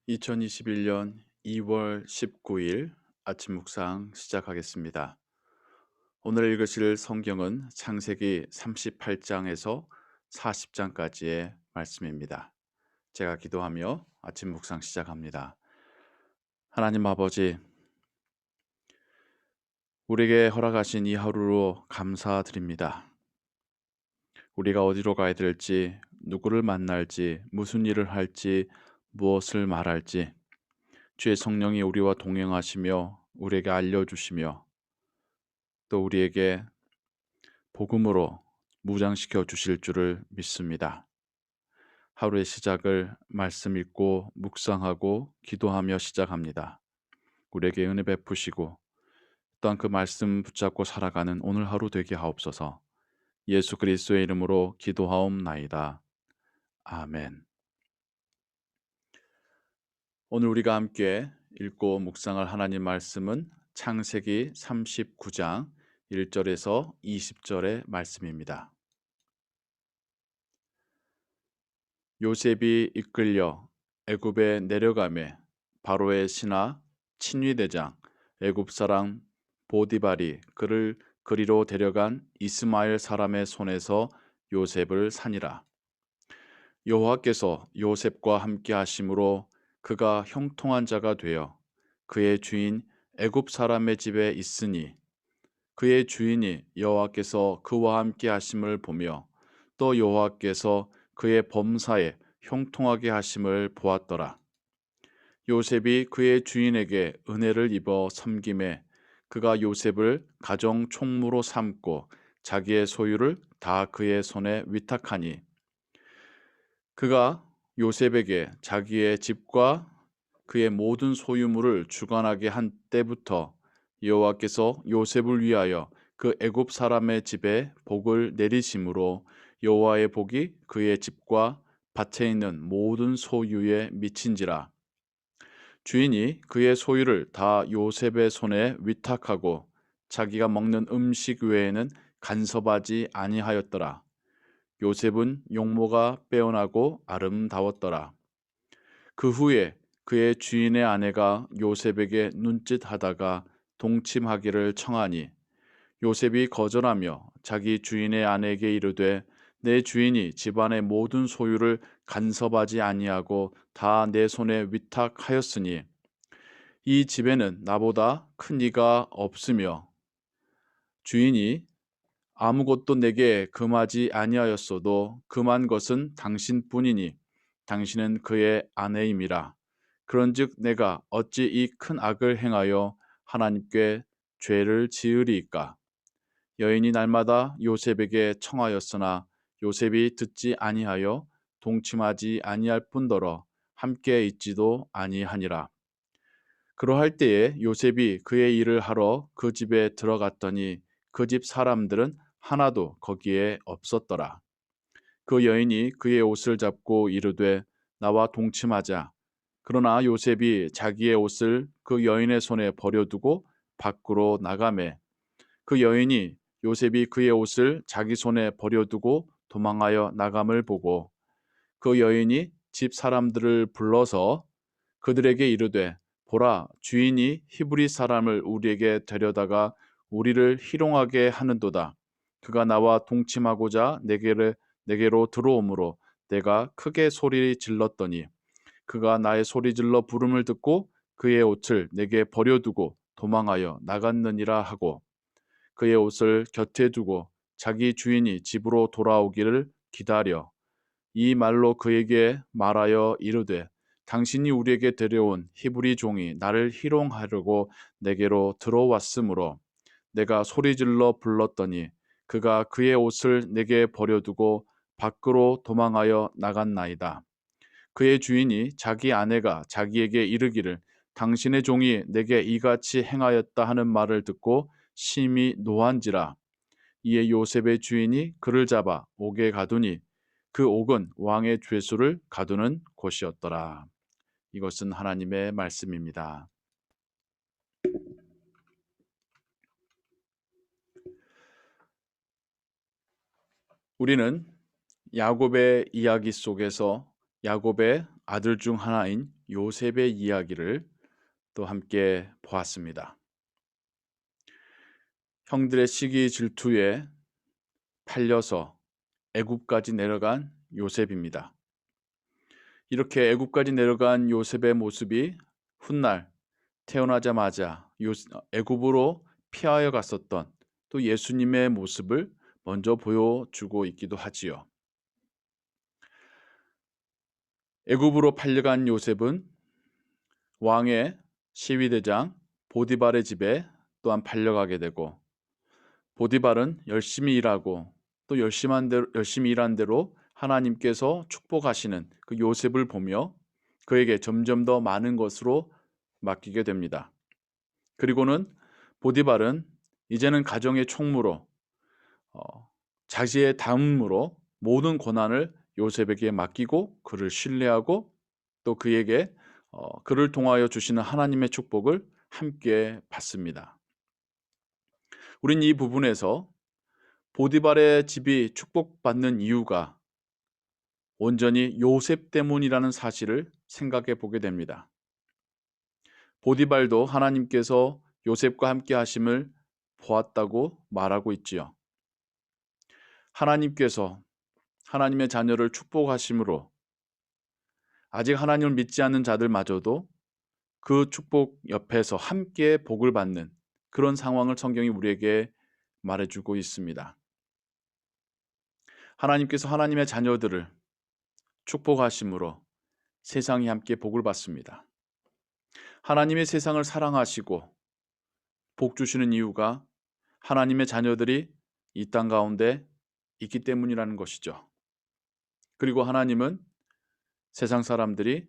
2021년 2월 19일 아침 묵상 시작하겠습니다. 오늘 읽으실 성경은 창세기 38장에서 40장까지의 말씀입니다. 제가 기도하며 아침 묵상 시작합니다. 하나님 아버지, 우리에게 허락하신 이 하루로 감사드립니다. 우리가 어디로 가야 될지, 누구를 만날지, 무슨 일을 할지, 무엇을 말할지 주의 성령이 우리와 동행하시며 우리에게 알려주시며 또 우리에게 복음으로 무장시켜 주실 줄을 믿습니다. 하루의 시작을 말씀 읽고 묵상하고 기도하며 시작합니다. 우리에게 은혜 베푸시고 또한 그 말씀 붙잡고 살아가는 오늘 하루 되게 하옵소서. 예수 그리스도의 이름으로 기도하옵나이다. 아멘. 오늘 우리가 함께 읽고 묵상할 하나님 말씀은 창세기 39장 1절에서 20절의 말씀입니다. 요셉이 이끌려 애굽에 내려가매 바로의 신하 친위대장 애굽 사람 보디발이 그를 그리로 데려간 이스마엘 사람의 손에서 요셉을 산이라. 여호와께서 요셉과 함께 하심으로 그가 형통한 자가 되어 그의 주인 애굽 사람의 집에 있으니 그의 주인이 여호와께서 그와 함께 하심을 보며 또 여호와께서 그의 범사에 형통하게 하심을 보았더라. 요셉이 그의 주인에게 은혜를 입어 섬김에 그가 요셉을 가정 총무로 삼고 자기의 소유를 다 그의 손에 위탁하니 그가 요셉에게 자기의 집과 그의 모든 소유물을 주관하게 한 때부터 여호와께서 요셉을 위하여 그 애굽 사람의 집에 복을 내리심으로 여호와의 복이 그의 집과 밭에 있는 모든 소유에 미친지라. 주인이 그의 소유를 다 요셉의 손에 위탁하고 자기가 먹는 음식 외에는 간섭하지 아니하였더라. 요셉은 용모가 빼어나고 아름다웠더라. 그 후에 그의 주인의 아내가 요셉에게 눈짓하다가 동침하기를 청하니 요셉이 거절하며 자기 주인의 아내에게 이르되 내 주인이 집안의 모든 소유를 간섭하지 아니하고 다 내 손에 위탁하였으니 이 집에는 나보다 큰 이가 없으며 주인이 아무것도 내게 금하지 아니하였어도 금한 것은 당신뿐이니 당신은 그의 아내임이라. 그런즉 내가 어찌 이 큰 악을 행하여 하나님께 죄를 지으리이까. 여인이 날마다 요셉에게 청하였으나 요셉이 듣지 아니하여 동침하지 아니할 뿐더러 함께 있지도 아니하니라. 그러할 때에 요셉이 그의 일을 하러 그 집에 들어갔더니 그 집 사람들은 하나도 거기에 없었더라. 그 여인이 그의 옷을 잡고 이르되 나와 동침하자. 그러나 요셉이 자기의 옷을 그 여인의 손에 버려두고 밖으로 나가매 그 여인이 요셉이 그의 옷을 자기 손에 버려두고 도망하여 나감을 보고 그 여인이 집 사람들을 불러서 그들에게 이르되 보라 주인이 히브리 사람을 우리에게 데려다가 우리를 희롱하게 하는도다. 그가 나와 동침하고자 내게로 들어오므로 내가 크게 소리 질렀더니 그가 나의 소리질러 부름을 듣고 그의 옷을 내게 버려두고 도망하여 나갔느니라 하고 그의 옷을 곁에 두고 자기 주인이 집으로 돌아오기를 기다려 이 말로 그에게 말하여 이르되 당신이 우리에게 데려온 히브리 종이 나를 희롱하려고 내게로 들어왔으므로 내가 소리질러 불렀더니 그가 그의 옷을 내게 버려두고 밖으로 도망하여 나갔나이다. 그의 주인이 자기 아내가 자기에게 이르기를 당신의 종이 내게 이같이 행하였다 하는 말을 듣고 심히 노한지라. 이에 요셉의 주인이 그를 잡아 옥에 가두니 그 옥은 왕의 죄수를 가두는 곳이었더라. 이것은 하나님의 말씀입니다. 우리는 야곱의 이야기 속에서 야곱의 아들 중 하나인 요셉의 이야기를 또 함께 보았습니다. 형들의 시기 질투에 팔려서 애굽까지 내려간 요셉입니다. 이렇게 애굽까지 내려간 요셉의 모습이 훗날 태어나자마자 애굽으로 피하여 갔었던 또 예수님의 모습을 먼저 보여주고 있기도 하지요. 애굽으로 팔려간 요셉은 왕의 시위대장 보디발의 집에 또한 팔려가게 되고, 보디발은 열심히 일하고 또 열심히 일한 대로 하나님께서 축복하시는 그 요셉을 보며 그에게 점점 더 많은 것으로 맡기게 됩니다. 그리고는 보디발은 이제는 가정의 총무로 자기의 다음으로 모든 권한을 요셉에게 맡기고 그를 신뢰하고 또 그에게 그를 통하여 주시는 하나님의 축복을 함께 받습니다. 우린 이 부분에서 보디발의 집이 축복받는 이유가 온전히 요셉 때문이라는 사실을 생각해 보게 됩니다. 보디발도 하나님께서 요셉과 함께 하심을 보았다고 말하고 있지요. 하나님께서 하나님의 자녀를 축복하심으로 아직 하나님을 믿지 않는 자들마저도 그 축복 옆에서 함께 복을 받는 그런 상황을 성경이 우리에게 말해주고 있습니다. 하나님께서 하나님의 자녀들을 축복하심으로 세상이 함께 복을 받습니다. 하나님의 세상을 사랑하시고 복 주시는 이유가 하나님의 자녀들이 이 땅 가운데 있기 때문이라는 것이죠. 그리고 하나님은 세상 사람들이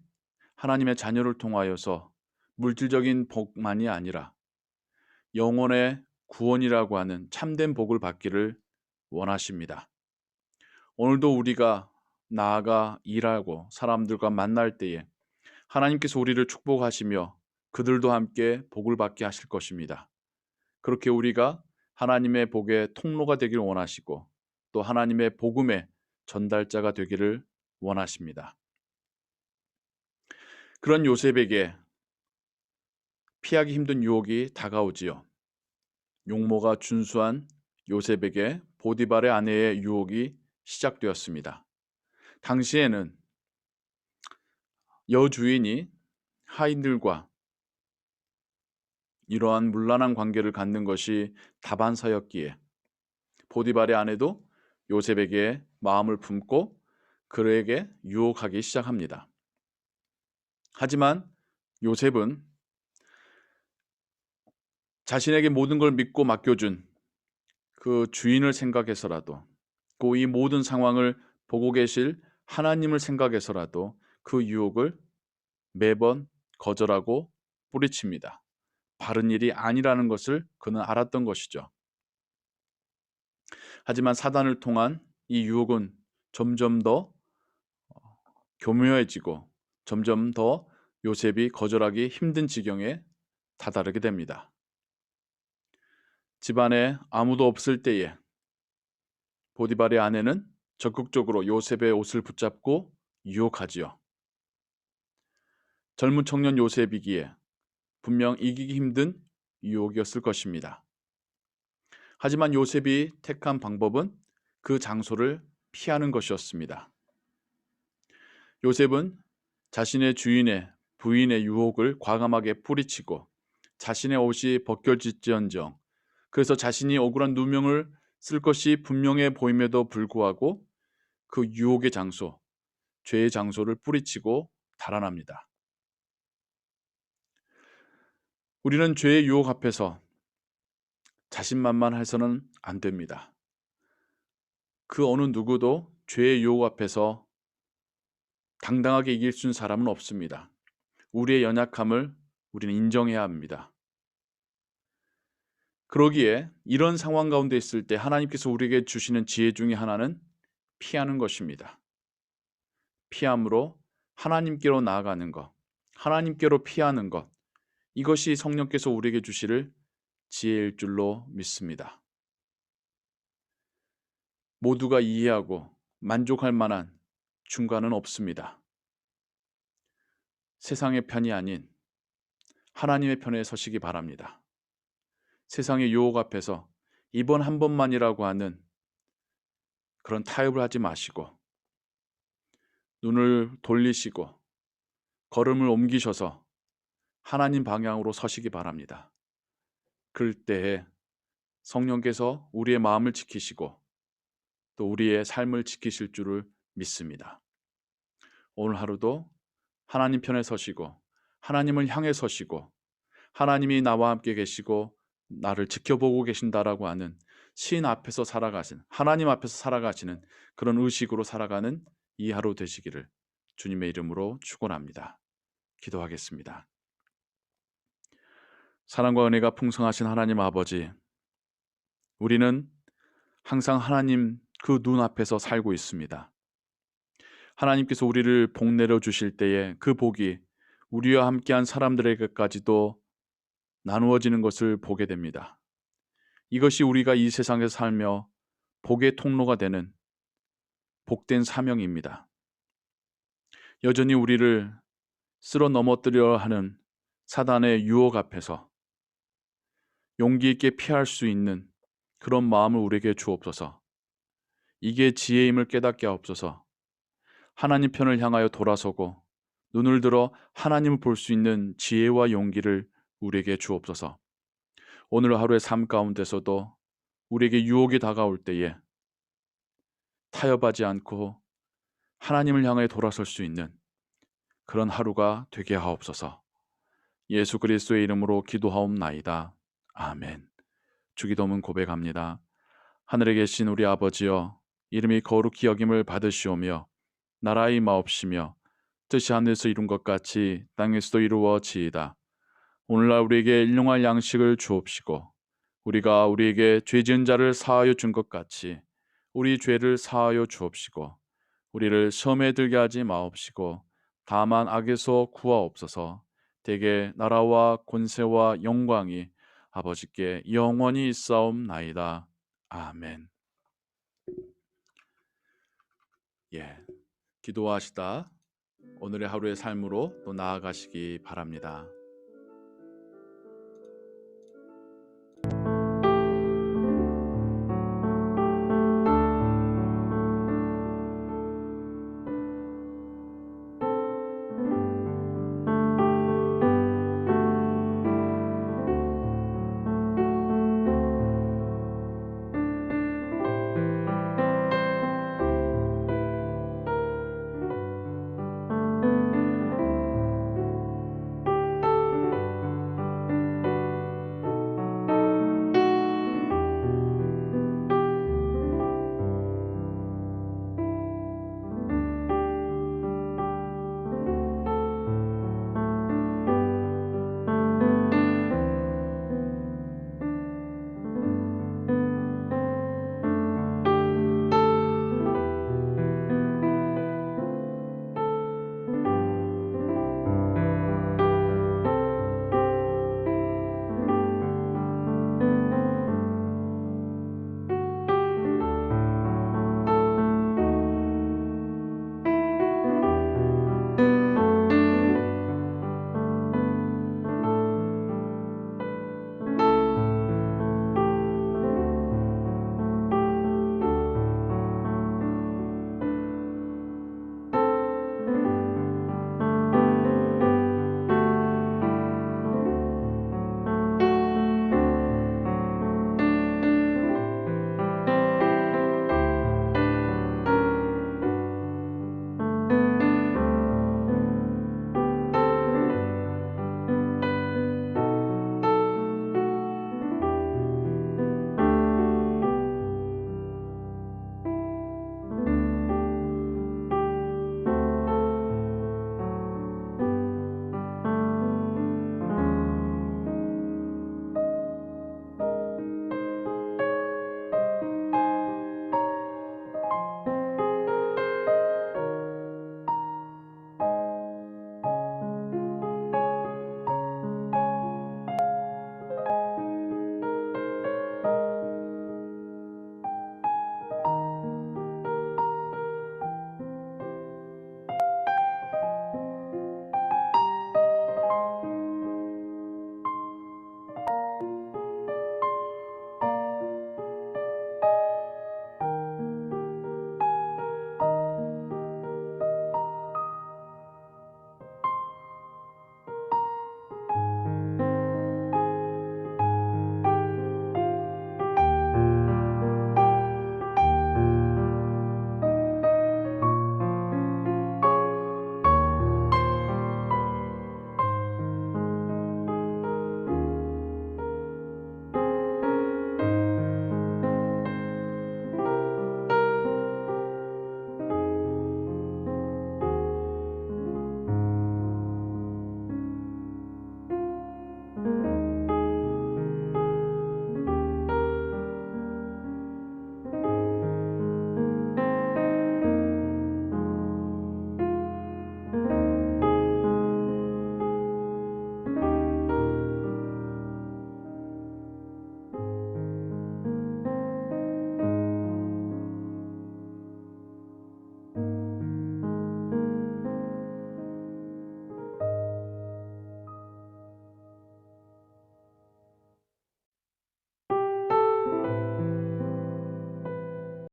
하나님의 자녀를 통하여서 물질적인 복만이 아니라 영혼의 구원이라고 하는 참된 복을 받기를 원하십니다. 오늘도 우리가 나아가 일하고 사람들과 만날 때에 하나님께서 우리를 축복하시며 그들도 함께 복을 받게 하실 것입니다. 그렇게 우리가 하나님의 복의 통로가 되기를 원하시고 또 하나님의 복음의 전달자가 되기를 원하십니다. 그런 요셉에게 피하기 힘든 유혹이 다가오지요. 용모가 준수한 요셉에게 보디발의 아내의 유혹이 시작되었습니다. 당시에는 여주인이 하인들과 이러한 문란한 관계를 갖는 것이 다반사였기에 보디발의 아내도 요셉에게 마음을 품고 그에게 유혹하기 시작합니다. 하지만 요셉은 자신에게 모든 걸 믿고 맡겨준 그 주인을 생각해서라도 그 이 모든 상황을 보고 계실 하나님을 생각해서라도 그 유혹을 매번 거절하고 뿌리칩니다. 바른 일이 아니라는 것을 그는 알았던 것이죠. 하지만 사단을 통한 이 유혹은 점점 더 교묘해지고 점점 더 요셉이 거절하기 힘든 지경에 다다르게 됩니다. 집안에 아무도 없을 때에 보디발의 아내는 적극적으로 요셉의 옷을 붙잡고 유혹하지요. 젊은 청년 요셉이기에 분명 이기기 힘든 유혹이었을 것입니다. 하지만 요셉이 택한 방법은 그 장소를 피하는 것이었습니다. 요셉은 자신의 부인의 유혹을 과감하게 뿌리치고 자신의 옷이 벗겨질지언정, 그래서 자신이 억울한 누명을 쓸 것이 분명해 보임에도 불구하고 그 유혹의 장소, 죄의 장소를 뿌리치고 달아납니다. 우리는 죄의 유혹 앞에서 자신만만해서는 안 됩니다. 그 어느 누구도 죄의 유혹 앞에서 당당하게 이길 수 있는 사람은 없습니다. 우리의 연약함을 우리는 인정해야 합니다. 그러기에 이런 상황 가운데 있을 때 하나님께서 우리에게 주시는 지혜 중에 하나는 피하는 것입니다. 피함으로 하나님께로 나아가는 것, 하나님께로 피하는 것, 이것이 성령께서 우리에게 주시를 지혜일 줄로 믿습니다. 모두가 이해하고 만족할 만한 중간은 없습니다. 세상의 편이 아닌 하나님의 편에 서시기 바랍니다. 세상의 유혹 앞에서 이번 한 번만이라고 하는 그런 타협을 하지 마시고 눈을 돌리시고 걸음을 옮기셔서 하나님 방향으로 서시기 바랍니다. 그럴 때에 성령께서 우리의 마음을 지키시고 또 우리의 삶을 지키실 줄을 믿습니다. 오늘 하루도 하나님 편에 서시고 하나님을 향해 서시고 하나님이 나와 함께 계시고 나를 지켜보고 계신다라고 하는 신 앞에서 살아가신 하나님 앞에서 살아가시는 그런 의식으로 살아가는 이 하루 되시기를 주님의 이름으로 축원합니다. 기도하겠습니다. 사랑과 은혜가 풍성하신 하나님 아버지, 우리는 항상 하나님 그 눈 앞에서 살고 있습니다. 하나님께서 우리를 복 내려 주실 때에 그 복이 우리와 함께한 사람들에게까지도 나누어지는 것을 보게 됩니다. 이것이 우리가 이 세상에서 살며 복의 통로가 되는 복된 사명입니다. 여전히 우리를 쓸어 넘어뜨려 하는 사단의 유혹 앞에서 용기 있게 피할 수 있는 그런 마음을 우리에게 주옵소서. 이게 지혜임을 깨닫게 하옵소서. 하나님 편을 향하여 돌아서고 눈을 들어 하나님을 볼 수 있는 지혜와 용기를 우리에게 주옵소서. 오늘 하루의 삶 가운데서도 우리에게 유혹이 다가올 때에 타협하지 않고 하나님을 향해 돌아설 수 있는 그런 하루가 되게 하옵소서. 예수 그리스도의 이름으로 기도하옵나이다. 아멘. 주기도문 고백합니다. 하늘에 계신 우리 아버지여, 이름이 거룩히 여김을 받으시오며 나라의 임하옵시며 뜻이 하늘에서 이룬 것 같이 땅에서도 이루어지이다. 오늘날 우리에게 일용할 양식을 주옵시고 우리가 우리에게 죄 지은 자를 사하여 준 것 같이 우리 죄를 사하여 주옵시고 우리를 시험에 들게 하지 마옵시고 다만 악에서 구하옵소서. 대개 나라와 권세와 영광이 아버지께 영원히 있사옵나이다. 아멘. 기도하시다 오늘의 하루의 삶으로 또 나아가시기 바랍니다.